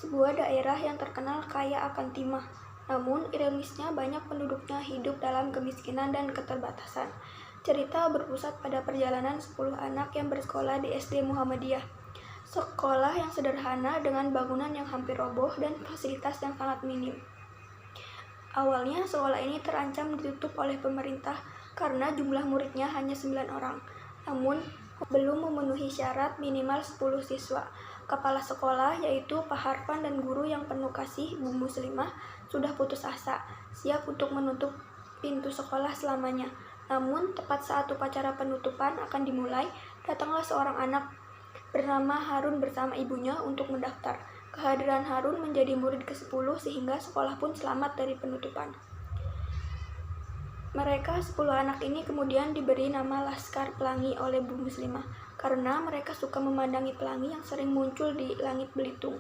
sebuah daerah yang terkenal kaya akan timah. Namun, ironisnya banyak penduduknya hidup dalam kemiskinan dan keterbatasan. Cerita berpusat pada perjalanan 10 anak yang bersekolah di SD Muhammadiyah. Sekolah yang sederhana dengan bangunan yang hampir roboh dan fasilitas yang sangat minim. Awalnya, sekolah ini terancam ditutup oleh pemerintah karena jumlah muridnya hanya 9 orang. Namun, belum memenuhi syarat minimal 10 siswa. Kepala sekolah, yaitu Pak Harfan dan guru yang penuh kasih, Bu Muslimah, sudah putus asa, siap untuk menutup pintu sekolah selamanya. Namun, tepat saat upacara penutupan akan dimulai, datanglah seorang anak bernama Harun bersama ibunya untuk mendaftar. Kehadiran Harun menjadi murid ke-10 sehingga sekolah pun selamat dari penutupan. Mereka 10 anak ini kemudian diberi nama Laskar Pelangi oleh Bu Muslimah karena mereka suka memandangi pelangi yang sering muncul di langit Belitung,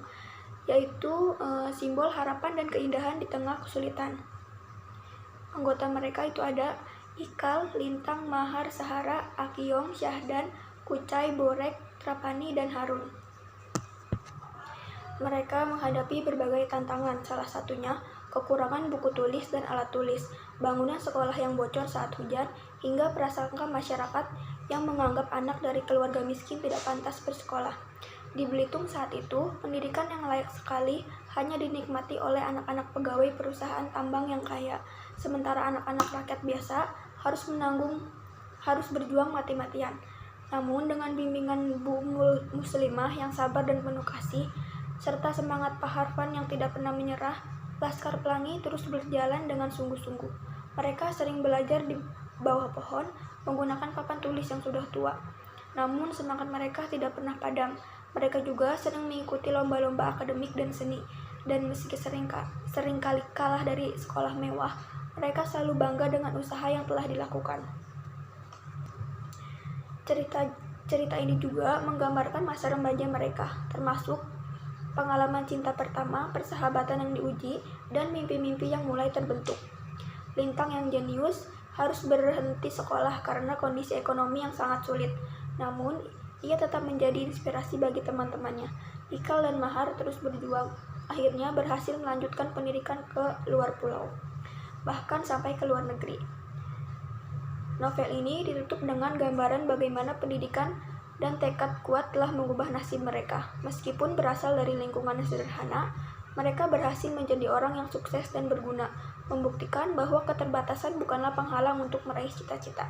yaitu simbol harapan dan keindahan di tengah kesulitan. Anggota mereka itu ada Ikal, Lintang, Mahar, Sahara, Akiyong, Syahdan, Kucai, Borek, Trapani, dan Harun. Mereka menghadapi berbagai tantangan, salah satunya kekurangan buku tulis dan alat tulis, bangunan sekolah yang bocor saat hujan, hingga prasangka masyarakat yang menganggap anak dari keluarga miskin tidak pantas bersekolah. Di Belitung saat itu, pendidikan yang layak sekali hanya dinikmati oleh anak-anak pegawai perusahaan tambang yang kaya, sementara anak-anak rakyat biasa harus berjuang mati-matian. Namun dengan bimbingan Bu Muslimah yang sabar dan penuh kasih, serta semangat Pak Harfan yang tidak pernah menyerah, Laskar Pelangi terus berjalan dengan sungguh-sungguh. Mereka sering belajar di bawah pohon, menggunakan papan tulis yang sudah tua. Namun semangat mereka tidak pernah padam. Mereka juga sering mengikuti lomba-lomba akademik dan seni. Dan meski seringkali kalah dari sekolah mewah, mereka selalu bangga dengan usaha yang telah dilakukan. Cerita ini juga menggambarkan masa remaja mereka, termasuk pengalaman cinta pertama, persahabatan yang diuji, dan mimpi-mimpi yang mulai terbentuk. Lintang yang jenius harus berhenti sekolah karena kondisi ekonomi yang sangat sulit. Namun, ia tetap menjadi inspirasi bagi teman-temannya. Ikal dan Mahar terus berjuang, akhirnya berhasil melanjutkan pendidikan ke luar pulau, bahkan sampai ke luar negeri. Novel ini ditutup dengan gambaran bagaimana pendidikan dan tekad kuat telah mengubah nasib mereka. Meskipun berasal dari lingkungan yang sederhana, mereka berhasil menjadi orang yang sukses dan berguna, membuktikan bahwa keterbatasan bukanlah penghalang untuk meraih cita-cita.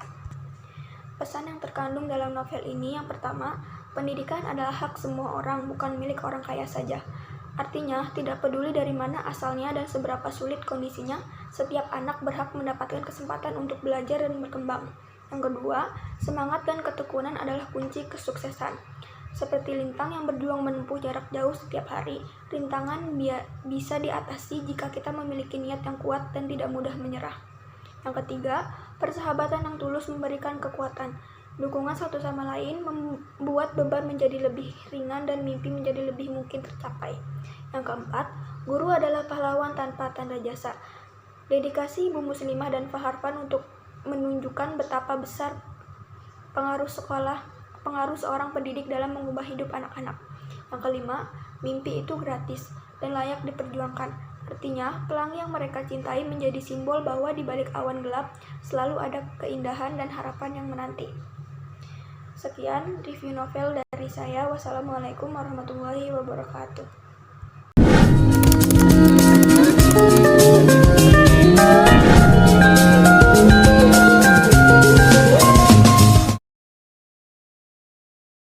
Pesan yang terkandung dalam novel ini yang pertama, pendidikan adalah hak semua orang, bukan milik orang kaya saja. Artinya, tidak peduli dari mana asalnya dan seberapa sulit kondisinya, setiap anak berhak mendapatkan kesempatan untuk belajar dan berkembang. Yang kedua, semangat dan ketekunan adalah kunci kesuksesan. Seperti Lintang yang berjuang menempuh jarak jauh setiap hari, rintangan bisa diatasi jika kita memiliki niat yang kuat dan tidak mudah menyerah. Yang ketiga, persahabatan yang tulus memberikan kekuatan. Dukungan satu sama lain membuat beban menjadi lebih ringan dan mimpi menjadi lebih mungkin tercapai. Yang keempat, guru adalah pahlawan tanpa tanda jasa. Dedikasi Ibu Muslimah dan Pak Harfan untuk menunjukkan betapa besar pengaruh seorang pendidik dalam mengubah hidup anak-anak. Yang kelima, mimpi itu gratis dan layak diperjuangkan. Artinya, pelangi yang mereka cintai menjadi simbol bahwa di balik awan gelap selalu ada keindahan dan harapan yang menanti. Sekian review novel dari saya. Wassalamualaikum warahmatullahi wabarakatuh.